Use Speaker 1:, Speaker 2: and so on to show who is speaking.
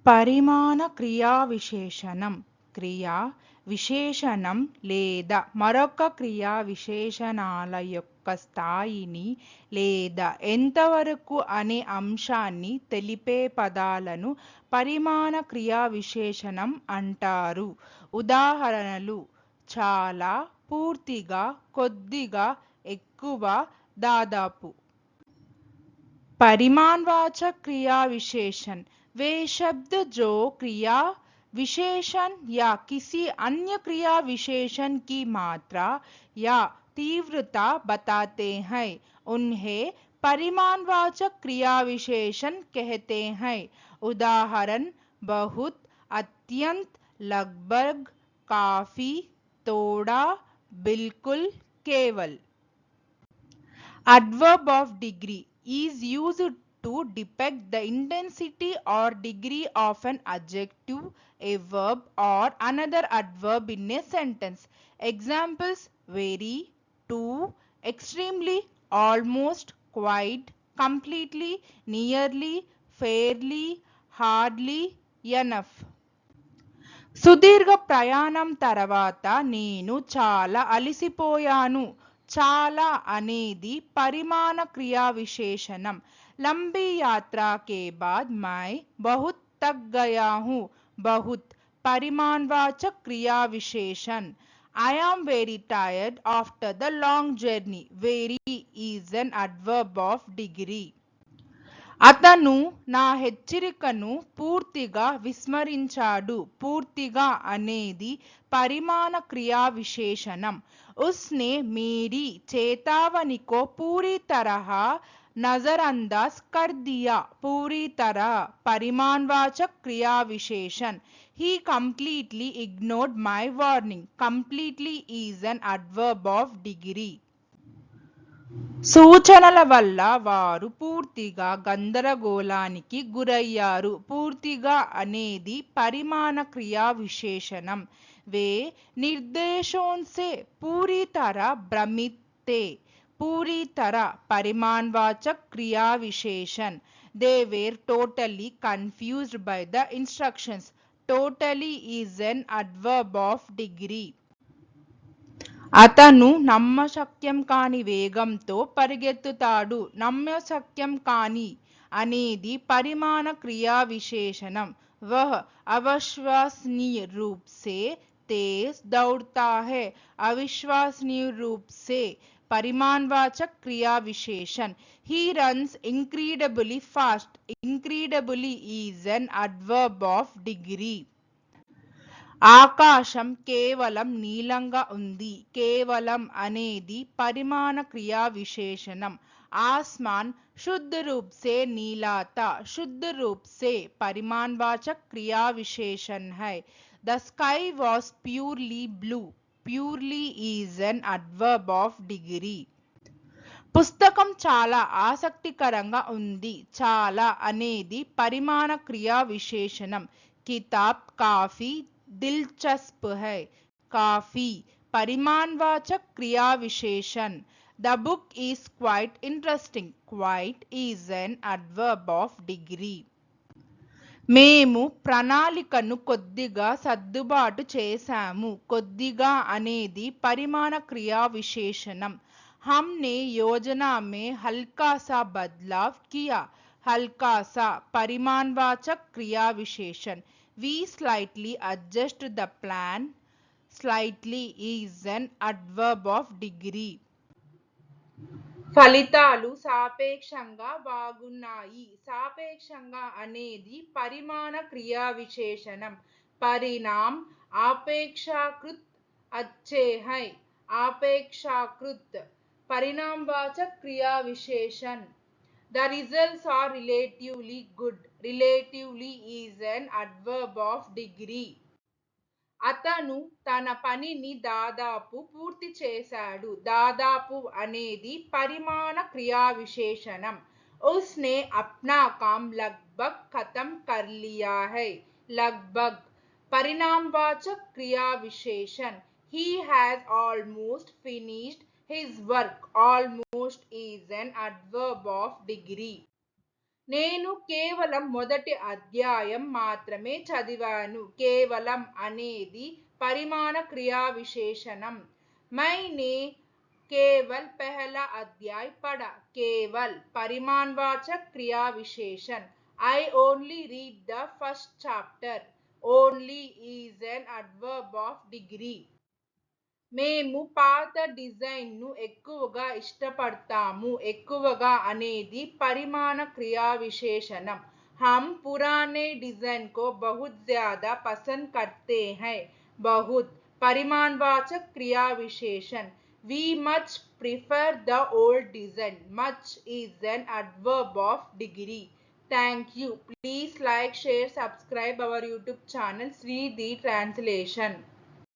Speaker 1: పరిమాణ క్రియా విశేషణం క్రియా విశేషణం లేదా మరొక క్రియా విశేషణాల యొక్క స్థాయిని లేదా ఎంతవరకు అనే అంశాన్ని తెలిపే పదాలను పరిమాణ క్రియా విశేషణం అంటారు. ఉదాహరణలు: చాలా, పూర్తిగా, కొద్దిగా, ఎక్కువ, దాదాపు. परिमाणवाचक क्रिया विशेषण वे शब्द जो क्रिया विशेषण या किसी अन्य क्रिया विशेषण की मात्रा या तीव्रता बताते हैं उन्हें परिमाणवाचक क्रिया विशेषण कहते हैं. उदाहरण: बहुत, अत्यंत, लगभग, काफी, थोड़ा, बिल्कुल, केवल. Adverb of degree is used to depict the intensity or degree of an adjective, a verb, or another adverb in a sentence. Examples: very, too, extremely, almost, quite, completely, nearly, fairly, hardly, enough. సుదీర్ఘ ప్రయాణం తర్వాత నేను చాలా అలసిపోయాను. చాలా అనేది परिमाण क्रिया विशेषणम. लंबी यात्रा के बाद मैं बहुत थक गया हूँ. बहुत परिमाणवाचक क्रिया विशेषण. I am very tired after the long journey. Very is an adverb of degree. అతను నా హెచ్చరికను పూర్తిగా విస్మరించాడు. పూర్తిగా అనేది పరిమాణ క్రియా విశేషణం. उसने मेरी चेतावनी को पूरी तरह नजरअंदाज कर दिया. पूरी तरह परिमाणवाचक क्रिया विशेषण. He completely ignored my warning. Completely is an adverb of degree. సూచనల వల్ల వారు పూర్తిగా గందరగోళానికి గురయ్యారు. పూర్తిగా అనేది పరిమాణ క్రియా విశేషణం. वे निर्देशों से पूरी तरह भ्रमित थे. पूरी तरह परिमाणवाचक क्रिया विशेषण. They were totally confused by the instructions. Totally is an adverb of degree. అతను నమ్మశక్యం కాని వేగంతో పరిగెత్తుతాడు. నమ్మశక్యం కాని అనేది పరిమాణ క్రియా విశేషణం. वह अविश्वसनीय रूप से तेज दौड़ता है. अविश्वसनीय रूप से परिमाणवाचक क्रिया विशेषण. He runs incredibly fast. Incredibly is an adverb of degree. ఆకాశం కేవలం నీలంగా ఉంది. కేవలం అనేది పరిమాణ క్రియా విశేషణం. आसमान शुद्ध रूप से नीला था. शुद्ध रूप से परिमाणवाचक क्रिया विशेषण है. The sky was purely blue. Purely is an adverb of degree. పుస్తకం చాలా ఆసక్తికరంగా ఉంది. చాలా అనేది పరిమాణ క్రియా విశేషణం. కితాబ్ కాఫీ दिलचस्प है. काफी परिमाणवाचक क्रिया विशेषण. The book is quite interesting. Quite is an adverb of degree. మేము ప్రణాళికను కొద్దిగా సర్దుబాటు చేశాము. కొద్దిగా అనేది పరిమాణ క్రియా విశేషణం. हमने योजना में हल्का सा बदलाव किया. हल्का सा परिमाणवाचक क्रिया विशेषण. We slightly adjust the plan. Slightly is an adverb of degree. ఫలితాలు సాపేక్షంగా బాగున్నాయి. సాపేక్షంగా అనేది పరిమాణ క్రియా విశేషణం. परिणाम अपेक्षाकृत अच्छे हैं. अपेक्षाकृत परिणामवाचक क्रिया विशेषण. The results are relatively good. Relatively is an adverb of degree. అతను తన పనిని దాదాపు పూర్తి చేశాడు. దాదాపు అనేది పరిమాణ క్రియా విశేషణం. उसने अपना काम लगभग खत्म कर लिया है. लगभग परिणामवाचक क्रिया विशेषण. He has almost finished his work. Almost is an adverb of degree. నేను కేవలం మొదటి అధ్యాయం మాత్రమే చదివాను. కేవలం అనేది పరిమాణ క్రియా విశేషణం. मैंने केवल पहला अध्याय पढ़ा. केवल परिमाणवाचक क्रिया विशेषण. I only read the first chapter. Only is an adverb of degree. మేము పాత డిజైన్ను ఎక్కువగా ఇష్టపడతాము. ఎక్కువగా అనేది పరిమాణ క్రియా విశేషణం. हम पुराने डिजाइन को बहुत ज्यादा पसंद करते हैं. बहुत परिमाणवाचक क्रिया विशेषण. We much prefer the old design. Much is an adverb of degree. Thank you. Please like, share, subscribe our YouTube channel Sri the Translation.